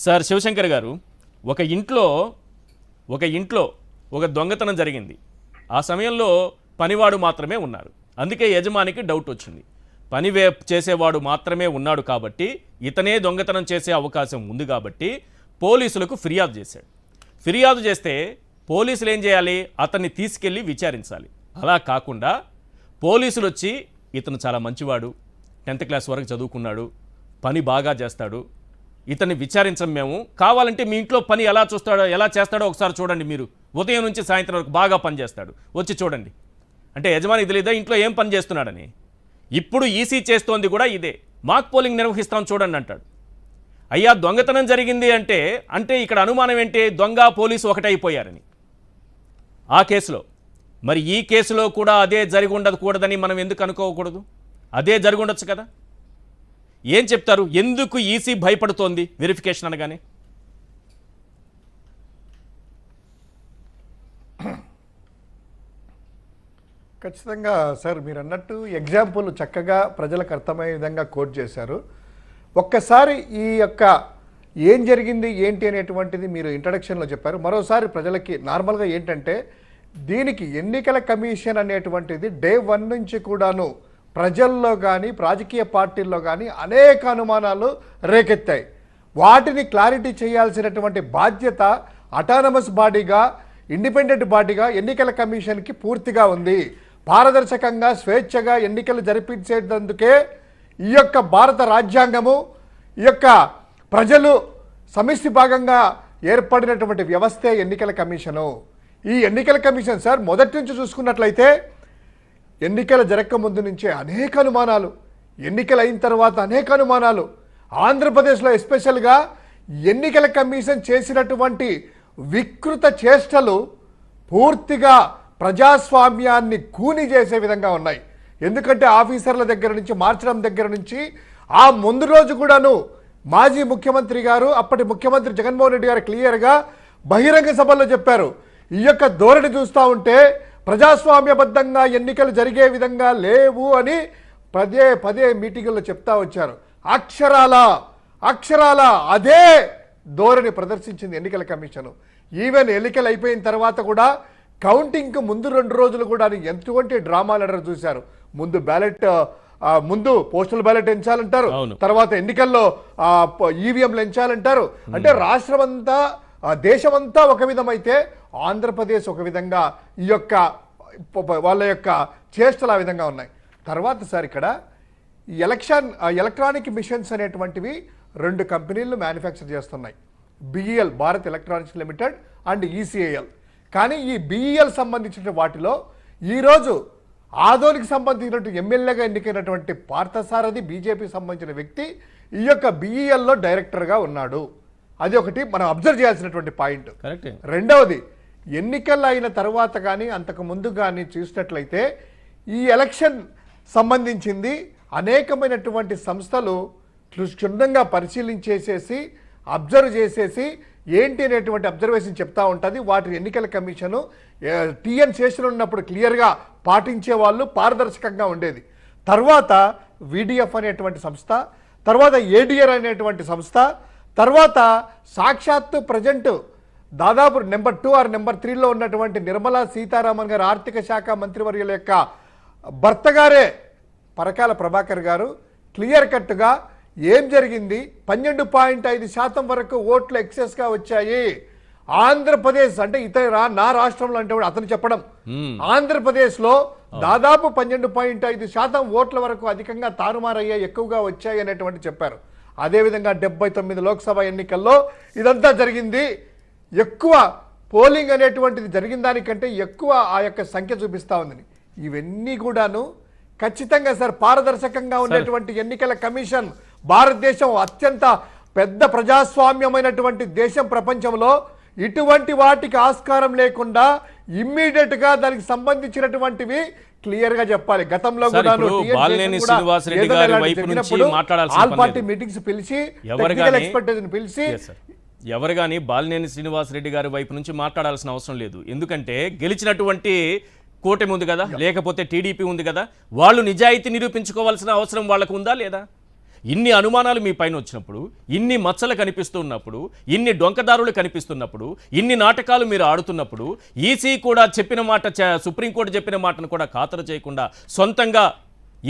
Sir Shivshankar గారు, ఒక ఇంట్లో ఒక దొంగతనం జరిగింది. ఆ సమయంలో పనివాడు మాత్రమే ఉన్నారు. అందుకే యజమానికి డౌట్ వచ్చింది. పని చేసేవాడు మాత్రమే ఉన్నాడు కాబట్టి ఇతనే దొంగతనం చేసే అవకాశం ఉంది కాబట్టి పోలీసులకు ఫిర్యాదు చేశాడు. ఫిర్యాదు చేస్తే పోలీసులు ఏం చేయాలి? అతన్ని తీసుకెళ్ళి విచారించాలి. అలా కాకుండా పోలీసులు వచ్చి ఇతను చాలా మంచివాడు, 10th క్లాస్ వరకు చదువుకున్నాడు, పని బాగా చేస్తాడు, ఇతన్ని విచారించం మేము, కావాలంటే మీ ఇంట్లో పని ఎలా చేస్తాడో ఒకసారి చూడండి, మీరు ఉదయం నుంచి సాయంత్రం వరకు బాగా పని చేస్తాడు, వచ్చి చూడండి అంటే యజమానికి తెలియదా ఇంట్లో ఏం పని చేస్తున్నాడని? ఇప్పుడు ఈసీ చేస్తోంది కూడా ఇదే, మాక్ పోలింగ్ నిర్వహిస్తాం చూడండి అంటాడు. అయ్యా దొంగతనం జరిగింది అంటే ఇక్కడ అనుమానం ఏంటి? దొంగ పోలీసు ఒకటైపోయారని. ఆ కేసులో మరి ఈ కేసులో కూడా అదే జరిగి ఉండకూడదని మనం ఎందుకు అనుకోకూడదు? అదే జరిగి ఉండొచ్చు కదా. ఏం చెప్తారు? ఎందుకు ఈసీ భయపడుతోంది వెరిఫికేషన్ అనగానే? ఖచ్చితంగా సార్, మీరు అన్నట్టు ఎగ్జాంపుల్ చక్కగా ప్రజలకు అర్థమయ్యే విధంగా కోట్ చేశారు. ఒక్కసారి ఈ యొక్క ఏం జరిగింది ఏంటి అనేటువంటిది మీరు ఇంట్రడక్షన్లో చెప్పారు. మరోసారి ప్రజలకి నార్మల్గా ఏంటంటే, దీనికి ఎన్నికల కమిషన్ అనేటువంటిది డే 1 నుంచి కూడాను ప్రజల్లో కానీ రాజకీయ పార్టీల్లో కానీ అనేక అనుమానాలు రేకెత్తాయి. వాటిని క్లారిటీ చేయాల్సినటువంటి బాధ్యత అటానమస్ బాడీగా, ఇండిపెండెంట్ బాడీగా ఎన్నికల కమిషన్కి పూర్తిగా ఉంది. పారదర్శకంగా స్వేచ్ఛగా ఎన్నికలు జరిపించేందుకే ఈ యొక్క భారత రాజ్యాంగము, ఈ యొక్క ప్రజలు సమిష్టి భాగంగా ఏర్పడినటువంటి వ్యవస్థే ఎన్నికల కమిషను. ఈ ఎన్నికల కమిషన్ సార్ మొదటి నుంచి చూసుకున్నట్లయితే ఎన్నికలు జరగక ముందు నుంచే అనేక అనుమానాలు, ఎన్నికలు అయిన తర్వాత అనేక అనుమానాలు. ఆంధ్రప్రదేశ్లో ఎస్పెషల్గా ఎన్నికల కమిషన్ చేసినటువంటి వికృత చేష్టలు పూర్తిగా ప్రజాస్వామ్యాన్ని కూని చేసే విధంగా ఉన్నాయి. ఎందుకంటే ఆఫీసర్ల దగ్గర నుంచి మార్చడం దగ్గర నుంచి ఆ ముందు రోజు కూడాను మాజీ ముఖ్యమంత్రి గారు, అప్పటి ముఖ్యమంత్రి జగన్మోహన్ రెడ్డి గారు క్లియర్గా బహిరంగ సభల్లో చెప్పారు. ఈ యొక్క ధోరణి చూస్తూ ఉంటే ప్రజాస్వామ్యబద్ధంగా ఎన్నికలు జరిగే విధంగా లేవు అని పదే పదే మీటింగుల్లో చెప్తా వచ్చారు. అక్షరాల అదే ధోరణి ప్రదర్శించింది ఎన్నికల కమిషను. ఈవెన్ ఎన్నికలు అయిపోయిన తర్వాత కూడా కౌంటింగ్కు ముందు 2 రోజులు కూడా ఎటువంటి డ్రామాలు చూశారు. ముందు పోస్టల్ బ్యాలెట్ ఎంచాలంటారు, తర్వాత ఎన్నికల్లో ఈవీఎంలు ఎంచాలంటారు. అంటే రాష్ట్రమంతా, దేశమంతా ఒక విధమైతే ఆంధ్రప్రదేశ్ ఒక విధంగా ఈ యొక్క వాళ్ళ యొక్క చేష్టలు ఆ విధంగా ఉన్నాయి. తర్వాత సార్ ఇక్కడ ఎలక్ట్రానిక్ మిషన్స్ అనేటువంటివి 2 కంపెనీలు మ్యానుఫ్యాక్చర్ చేస్తున్నాయి. BEL, Bharat electronics limited, and ECIL. కానీ ఈ బిఈఎల్ సంబంధించిన వాటిలో ఈరోజు ఆదోనికి సంబంధించినట్టు ఎమ్మెల్యేగా ఎన్నికైనటువంటి పార్థసారథి, బీజేపీకి సంబంధించిన వ్యక్తి ఈ యొక్క బిఈఎల్లో డైరెక్టర్గా ఉన్నాడు. అది ఒకటి మనం అబ్జర్వ్ చేయాల్సినటువంటి పాయింట్. రెండవది, ఎన్నికలు అయిన తర్వాత కానీ అంతకు ముందు కానీ చూసినట్లయితే ఈ ఎలక్షన్ సంబంధించింది అనేకమైనటువంటి సంస్థలు క్షుణ్ణంగా పరిశీలించేసేసి అబ్జర్వ్ చేసేసి ఏంటి అనేటువంటి అబ్జర్వేషన్ చెప్తా ఉంటుంది. వాటి ఎన్నికల కమిషను టీఎన్ శేషన్ ఉన్నప్పుడు క్లియర్గా పాటించే వాళ్ళు, పారదర్శకంగా ఉండేది. తర్వాత విడిఎఫ్ అనేటువంటి సంస్థ, తర్వాత ఏడిఆర్ అనేటువంటి సంస్థ, తర్వాత సాక్షాత్తు ప్రజెంట్ దాదాపు నెంబర్ 2 ఆర్ నెంబర్ 3లో ఉన్నటువంటి నిర్మలా సీతారామన్ గారు, ఆర్థిక శాఖ మంత్రివర్యుల యొక్క భర్త గారే పరకాల ప్రభాకర్ గారు క్లియర్ కట్గా ఏం జరిగింది, 12.5% వరకు ఓట్లు ఎక్సెస్గా వచ్చాయి. ఆంధ్రప్రదేశ్ అంటే నా రాష్ట్రంలో అంటే అతను చెప్పడం, ఆంధ్రప్రదేశ్లో దాదాపు 12.5% ఓట్ల వరకు అధికంగా తారుమారయ్యాయి, ఎక్కువగా వచ్చాయి అనేటువంటి చెప్పారు. అదేవిధంగా 79 లోక్సభ ఎన్నికల్లో ఇదంతా జరిగింది. ఎక్కువ పోలింగ్ అనేటువంటిది జరిగిన దానికంటే ఎక్కువ ఆ యొక్క సంఖ్య చూపిస్తూ ఉందని. ఇవన్నీ కూడాను ఖచ్చితంగా సార్ పారదర్శకంగా ఉండేటువంటి ఎన్నికల కమిషన్, భారతదేశం అత్యంత పెద్ద ప్రజాస్వామ్యమైనటువంటి దేశం ప్రపంచంలో, ఇటువంటి వాటికి ఆస్కారం లేకుండా ఇమ్మీడియట్ గా దానికి సంబంధించినటువంటివి క్లియర్ గా చెప్పాలి. గతంలో కూడా ఆల్ పార్టీ మీటింగ్స్ పిలిచి టెక్నికల్ ఎక్స్పర్టైజ్ని పిలిచి ఎవరు కానీ బాలినేని శ్రీనివాసరెడ్డి గారి వైపు నుంచి మాట్లాడాల్సిన అవసరం లేదు. ఎందుకంటే గెలిచినటువంటి కూటమి ఉంది కదా, లేకపోతే టీడీపీ ఉంది కదా, వాళ్ళు నిజాయితీ నిరూపించుకోవాల్సిన అవసరం వాళ్ళకు ఉందా లేదా? ఇన్ని అనుమానాలు మీ పైన వచ్చినప్పుడు, ఇన్ని మచ్చలు కనిపిస్తున్నప్పుడు, ఇన్ని డొంకదారులు కనిపిస్తున్నప్పుడు, ఇన్ని నాటకాలు మీరు ఆడుతున్నప్పుడు, ఈసీ కూడా చెప్పిన మాట, సుప్రీంకోర్టు చెప్పిన మాటను కూడా ఖాతరు చేయకుండా సొంతంగా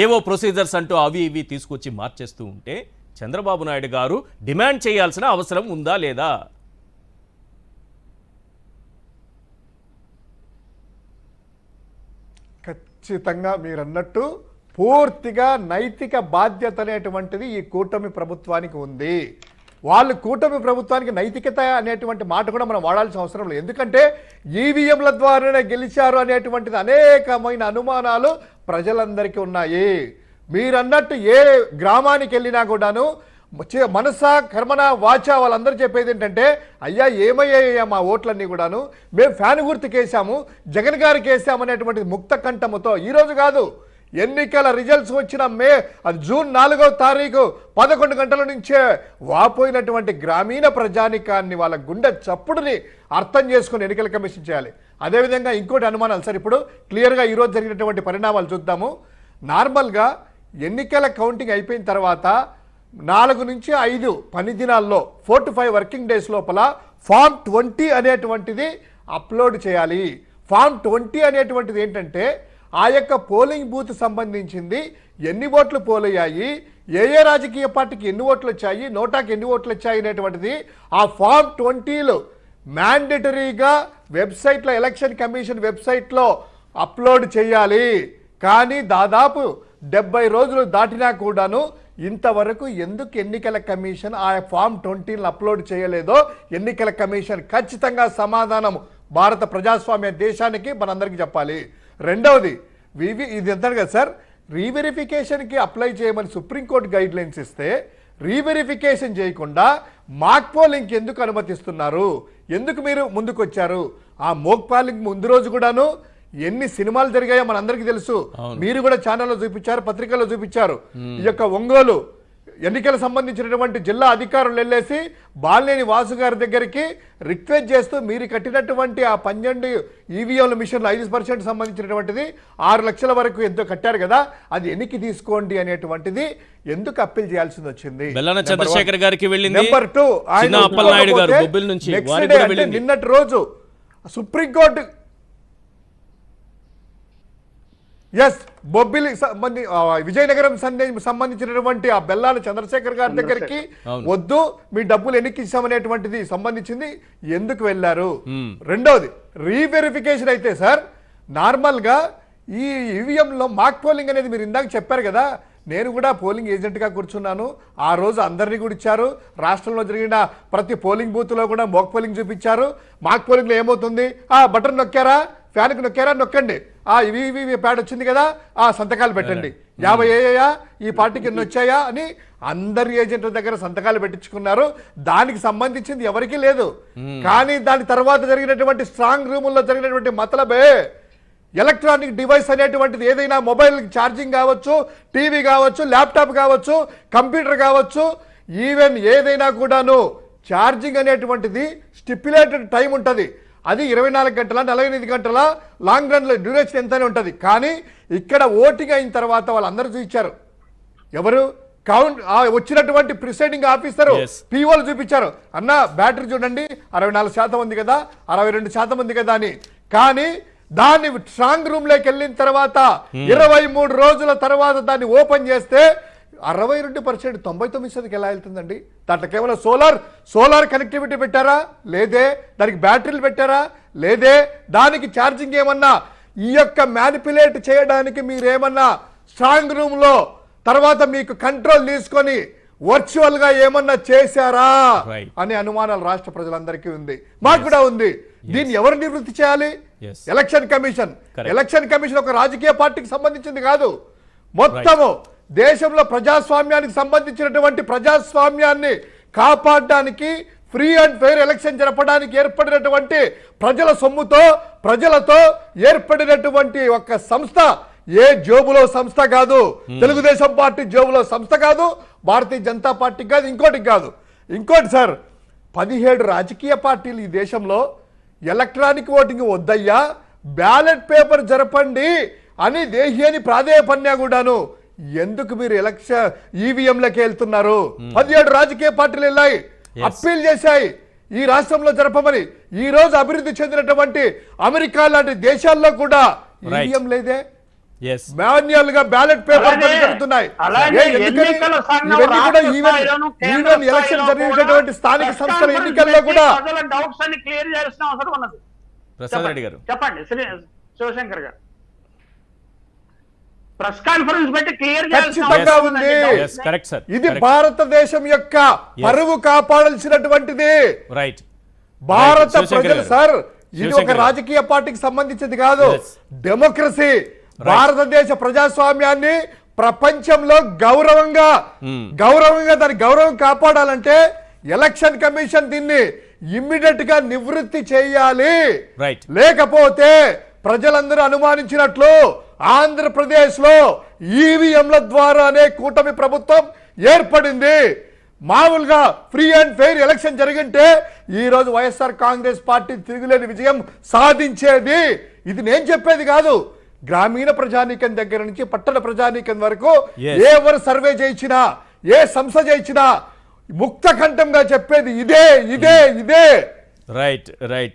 ఏవో ప్రొసీజర్స్ అంటూ అవి ఇవి తీసుకొచ్చి మార్చేస్తూ ఉంటే చంద్రబాబు నాయుడు గారు డిమాండ్ చేయాల్సిన అవసరం ఉందా లేదా? ఖచ్చితంగా మీరు అన్నట్టు పూర్తిగా నైతిక బాధ్యత అనేటువంటిది ఈ కూటమి ప్రభుత్వానికి ఉంది. వాళ్ళు కూటమి ప్రభుత్వానికి నైతికత అనేటువంటి మాట కూడా మనం వాడాల్సిన అవసరం లేదు. ఎందుకంటే ఈవీఎంల ద్వారానే గెలిచారు అనేటువంటిది అనేకమైన అనుమానాలు ప్రజలందరికీ ఉన్నాయి. మీరన్నట్టు ఏ గ్రామానికి వెళ్ళినా కూడాను మనసా కర్మన వాచా వాళ్ళందరూ చెప్పేది ఏంటంటే, అయ్యా ఏమయ్యాయ్యా మా ఓట్లన్నీ కూడాను, మేము ఫ్యాన్ గుర్తుకేసాము, జగన్ గారికి వేసామనేటువంటిది ముక్త కంఠముతో ఈరోజు కాదు, ఎన్నికల రిజల్ట్స్ వచ్చిన జూన్ 4వ తారీఖు 11 గంటల నుంచే వాపోయినటువంటి గ్రామీణ ప్రజానికాన్ని వాళ్ళ గుండె చప్పుడుని అర్థం చేసుకుని ఎన్నికల కమిషన్ చేయాలి. అదేవిధంగా ఇంకోటి అనుమానాలు సార్, ఇప్పుడు క్లియర్గా ఈరోజు జరిగినటువంటి పరిణామాలు చూద్దాము. నార్మల్గా ఎన్నికల కౌంటింగ్ అయిపోయిన తర్వాత 4 నుంచి 5 పని దినాల్లో 4 to 5 వర్కింగ్ డేస్ లోపల ఫామ్ 20 అనేటువంటిది అప్లోడ్ చేయాలి. ఫామ్ 20 అనేటువంటిది ఏంటంటే ఆ యొక్క పోలింగ్ బూత్ సంబంధించింది, ఎన్ని ఓట్లు పోలయ్యాయి, ఏ రాజకీయ పార్టీకి ఎన్ని ఓట్లు వచ్చాయి, నోటాకి ఎన్ని ఓట్లు వచ్చాయి అనేటువంటిది ఆ ఫామ్ 20లో మ్యాండేటరీగా వెబ్సైట్లో, ఎలక్షన్ కమిషన్ వెబ్సైట్లో అప్లోడ్ చేయాలి. కానీ దాదాపు 70 రోజులు దాటినా కూడాను ఇంతవరకు ఎందుకు ఎన్నికల కమిషన్ ఆ ఫామ్ 20ని అప్లోడ్ చేయలేదో ఎన్నికల కమిషన్ ఖచ్చితంగా సమాధానం భారత ప్రజాస్వామ్య దేశానికి మనందరికీ చెప్పాలి. రెండవది, ఇది ఎంత కదా సార్, రీవెరిఫికేషన్కి అప్లై చేయమని సుప్రీంకోర్టు గైడ్ లైన్స్ ఇస్తే రీవెరిఫికేషన్ చేయకుండా మాక్ పోలింగ్కి ఎందుకు అనుమతిస్తున్నారు? ఎందుకు మీరు ముందుకు వచ్చారు? ఆ మోక్ పోలింగ్ ముందు రోజు కూడాను ఎన్ని సినిమాలు జరిగాయో మనందరికీ తెలుసు. మీరు కూడా ఛానల్లో చూపించారు, పత్రికల్లో చూపించారు. ఈ యొక్క ఒంగోలు ఎన్నికలకు సంబంధించినటువంటి జిల్లా అధికారులు వెళ్ళేసి బాలినేని వాసు గారి దగ్గరికి రిక్వెస్ట్ చేస్తూ మీరు కట్టినటువంటి ఆ 12 ఈవీఎంల మిషన్లు 5% సంబంధించినటువంటిది 6 లక్షల వరకు ఎంతో కట్టారు కదా, అది ఎన్నికి తీసుకోండి అనేటువంటిది ఎందుకు అప్పీల్ చేయాల్సింది వచ్చింది? చంద్రశేఖర్ గారికి వెళ్ళింది. నెంబర్ 2, నిన్నటి రోజు సుప్రీంకోర్టు బొబ్బిలి విజయనగరం సంబంధించినటువంటి ఆ బెల్లాల చంద్రశేఖర్ గారి దగ్గరికి వద్దు, మీ డబ్బులు ఎన్నికి ఇచ్చామనేటువంటిది సంబంధించింది ఎందుకు వెళ్ళారు? రెండవది, రీవెరిఫికేషన్ అయితే సార్ నార్మల్ గా ఈ ఈవీఎంలో మాక్ పోలింగ్ అనేది మీరు ఇందాక చెప్పారు కదా, నేను కూడా పోలింగ్ ఏజెంట్గా కూర్చున్నాను. ఆ రోజు అందరినీ కూడా ఇచ్చారు. రాష్ట్రంలో జరిగిన ప్రతి పోలింగ్ బూత్లో కూడా మోక్ పోలింగ్ చూపించారు. మాక్ పోలింగ్లో ఏమవుతుంది, బటన్ నొక్కారా, ఫ్యాన్కి నొక్కారా, నొక్కండి, ఇవి ప్యాడ్ వచ్చింది కదా, సంతకాలు పెట్టండి, 50 అయ్యాయా, ఈ పార్టీకి ఎన్ని వచ్చాయా అని అందరి ఏజెంట్ల దగ్గర సంతకాలు పెట్టించుకున్నారు. దానికి సంబంధించింది ఎవరికీ లేదు. కానీ దాని తర్వాత జరిగినటువంటి స్ట్రాంగ్ రూముల్లో జరిగినటువంటి మతలబే ఎలక్ట్రానిక్ డివైస్ అనేటువంటిది ఏదైనా మొబైల్ ఛార్జింగ్ కావచ్చు, టీవీ కావచ్చు, ల్యాప్టాప్ కావచ్చు, కంప్యూటర్ కావచ్చు, ఈవెన్ ఏదైనా కూడాను ఛార్జింగ్ అనేటువంటిది స్టిప్యులేటెడ్ టైం ఉంటుంది. అది 24 గంటల 48 గంటల లాంగ్ రన్లో డ్యూరేషన్ ఎంతనే ఉంటుంది. కానీ ఇక్కడ ఓటింగ్ అయిన తర్వాత వాళ్ళందరూ చూపించారు, ఎవరు కౌంట్ వచ్చినటువంటి ప్రిసైడింగ్ ఆఫీసరు పీఓలు చూపించారు, అన్న బ్యాటరీ చూడండి 64% ఉంది కదా, 62% ఉంది కదా అని. కానీ దాన్ని స్ట్రాంగ్ రూమ్ లోకి వెళ్ళిన తర్వాత 23 రోజుల తర్వాత దాన్ని ఓపెన్ చేస్తే 62% 99% ఎలా వెళ్తుందండి? దాంట్లో కేవలం సోలార్ కనెక్టివిటీ పెట్టారా? లేదే. దానికి బ్యాటరీలు పెట్టారా? లేదే. దానికి ఛార్జింగ్ ఏమన్నా ఈ యొక్క మ్యానిపులేట్ చేయడానికి మీరేమన్నా స్ట్రాంగ్ రూమ్ లో తర్వాత మీకు కంట్రోల్ తీసుకొని వర్చువల్ గా ఏమన్నా చేశారా అనే అనుమానాలు రాష్ట్ర ప్రజలందరికీ ఉంది, మాకు కూడా ఉంది. దీన్ని ఎవరు నివృత్తి చేయాలి? Election commission. ఎలక్షన్ కమిషన్ ఒక రాజకీయ పార్టీకి సంబంధించింది కాదు, మొత్తము దేశంలో ప్రజాస్వామ్యానికి సంబంధించినటువంటి ప్రజాస్వామ్యాన్ని కాపాడడానికి, ఫ్రీ అండ్ ఫెయిర్ ఎలక్షన్ జరపడానికి ఏర్పడినటువంటి ప్రజల సొమ్ముతో ప్రజలతో ఏర్పడినటువంటి ఒక సంస్థ. ఏ జోబులో సంస్థ కాదు, తెలుగుదేశం పార్టీ జోబులో సంస్థ కాదు, భారతీయ జనతా పార్టీ కాదు, ఇంకోటి కాదు. ఇంకోటి సార్, 17 రాజకీయ పార్టీలు ఈ దేశంలో ఎలక్ట్రానిక్ ఓటింగ్ వద్దయ్యా, బ్యాలెట్ పేపర్ జరపండి అని దేశీయని ప్రాధేయపన్యా కూడాను ఎందుకు మీరు ఎలక్షన్ ఈవీఎంలకి వెళ్తున్నారు? 17 రాజకీయ పార్టీలు వెళ్ళాయి, అప్పీల్ చేశాయి ఈ రాష్ట్రంలో జరపమని. ఈ రోజు అభివృద్ధి చెందినటువంటి అమెరికా లాంటి దేశాల్లో కూడా ఈవీఎం లేదే, ఎస్ మాన్యువల్ గా బ్యాలెట్ పేపర్ జరుగుతున్నాయి. ఇవన్నీ కూడా ఈవెన్ ఎలక్షన్ జరిగినటువంటి స్థానిక సంస్థల ఎన్నికల్లో కూడా డౌట్స్ అన్ని క్లియర్ చేయాల్సిన అవసరం ఉన్నది. ప్రసాద్ రెడ్డి గారు చెప్పండి శివశంకర్ గారు. ప్రెస్ కాన్ఫరెన్స్ పెట్టి క్లియర్ ఖచ్చితంగా ఉంది. ఎస్ కరెక్ట్ సార్, ఇది భారతదేశం యొక్క పరువు కాపాడాల్సినటువంటిది. రైట్ భారత శివశంకర్ ప్రజలు గారు. సార్, ఇది ఒక శివశంకర్ రాజకీయ పార్టీకి సంబంధించింది కాదు, Yes. డెమోక్రసీ. భారతదేశ ప్రజాస్వామ్యాన్ని ప్రపంచంలో గౌరవంగా దాని గౌరవం కాపాడాలంటే ఎలక్షన్ కమిషన్ దీన్ని ఇమ్మీడియట్ గా నివృత్తి చేయాలి. రైట్ లేకపోతే ప్రజలందరూ అనుమానించినట్లు ఆంధ్రప్రదేశ్ లో ఈవీఎంల ద్వారానే కూటమి ప్రభుత్వం ఏర్పడింది. మామూలుగా ఫ్రీ అండ్ ఫెయిర్ ఎలక్షన్ జరిగింటే ఈ రోజు వైఎస్ఆర్ కాంగ్రెస్ పార్టీ తిరుగులేని విజయం సాధించేది. ఇది నేను చెప్పేది కాదు, గ్రామీణ ప్రజానీకం దగ్గర నుంచి పట్టణ ప్రజానీకం వరకు Yes. ఎవరు సర్వే చేయించినా, ఏ సంస్థ చేయించినా ముక్త కంఠంగా చెప్పేది ఇదే. Right right